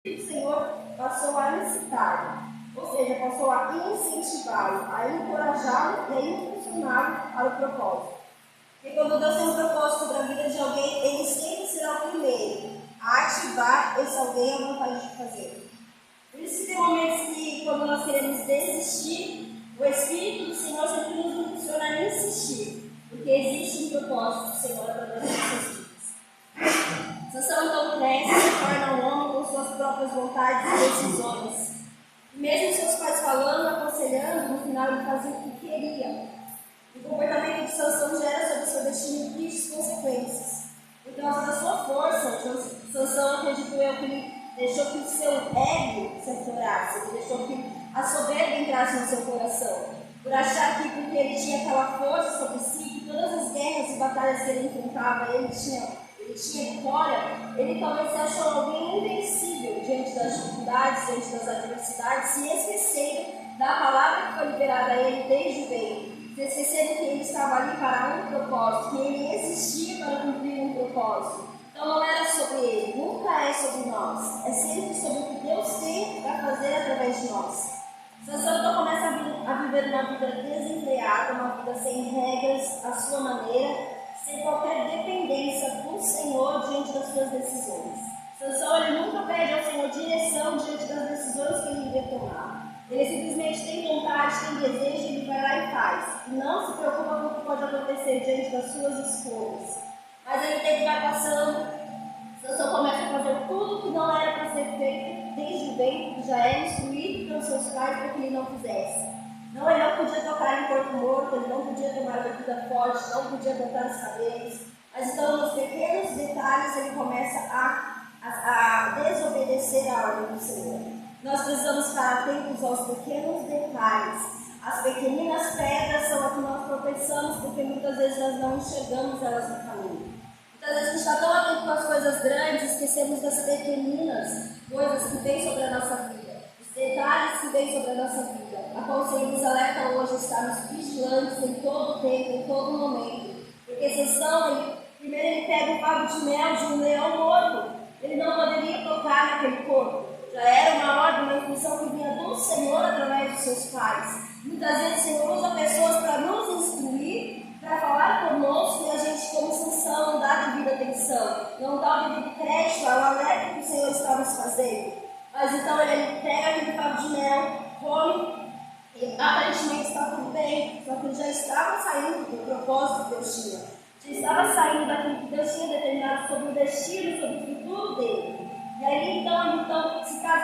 O Senhor passou a incitá-lo, ou seja, passou a incentivá-lo, a encorajá-lo e a impulsioná-lo para o propósito. Porque quando Deus tem um propósito para a vida de alguém, ele sempre será o primeiro a ativar esse alguém a vontade de fazer. Por isso que tem momentos que, quando nós queremos desistir, o Espírito do Senhor sempre nos impulsiona a insistir, porque existe um propósito do Senhor através das nossas vidas. Sansão então cresce, se torna um homem com suas próprias vontades e decisões. E mesmo seus pais falando, aconselhando, no final ele fazia o que queria. O comportamento de Sansão gera sobre seu destino tristes consequências. Por causa da sua força, Sansão, acredito eu, que ele deixou que o seu ego se aflorasse, ele deixou que a soberba entrasse no seu coração. Por achar que porque ele tinha aquela força sobre si, que todas as guerras e batalhas que ele enfrentava, ele tinha vitória, ele talvez se achou alguém invencível diante das dificuldades, diante das adversidades, se esquecendo da palavra que foi liberada a ele desde o ventre, se esquecendo que ele estava ali para um propósito, que ele existia para cumprir um propósito. Então não era sobre ele, nunca é sobre nós, é sempre sobre o que Deus tem para fazer através de nós. Sansão então começa a viver uma vida desenfreada, uma vida sem regras, à sua maneira, sem qualquer dependência do Senhor diante das suas decisões. Sansão ele nunca pede ao Senhor direção diante das decisões que ele iria tomar. Ele simplesmente tem vontade, tem desejo, ele vai lá e faz. E não se preocupa com o que pode acontecer diante das suas escolhas. Mas aí o tempo vai passando, Sansão começa a fazer tudo que não era para ser feito desde o ventre, que já era instruído pelos seus pais para que ele não fizesse. Não, ele não podia tocar em corpo morto, ele não podia tomar bebida forte, não podia cortar os cabelos. Mas então, nos pequenos detalhes, ele começa a desobedecer a ordem do Senhor. Nós precisamos estar atentos aos pequenos detalhes. As pequeninas pedras são as que nós tropeçamos, porque muitas vezes nós não enxergamos elas no caminho. Muitas vezes a gente está tão atento com as coisas grandes, esquecemos das pequeninas coisas que vêm sobre a nossa vida. Detalhes que vêm sobre a nossa vida, a qual o Senhor nos alerta hoje a estarmos vigilantes em todo o tempo, em todo momento. Porque Sansão, primeiro ele pega o favo de mel de um leão morto, ele não poderia tocar naquele corpo. Já era uma ordem, uma instrução que vinha do Senhor através dos seus pais. Muitas vezes o Senhor usa pessoas para nos instruir, para falar conosco e a gente, como Sansão, não dá devida atenção, não dá o devido crédito ao alerta que o Senhor está nos fazendo. Mas então ele pega aquele favo de mel, come, e aparentemente está tudo bem, só que ele já estava saindo do propósito que Deus tinha. Já estava saindo daquilo que Deus tinha determinado sobre o destino, sobre o futuro dele. E aí então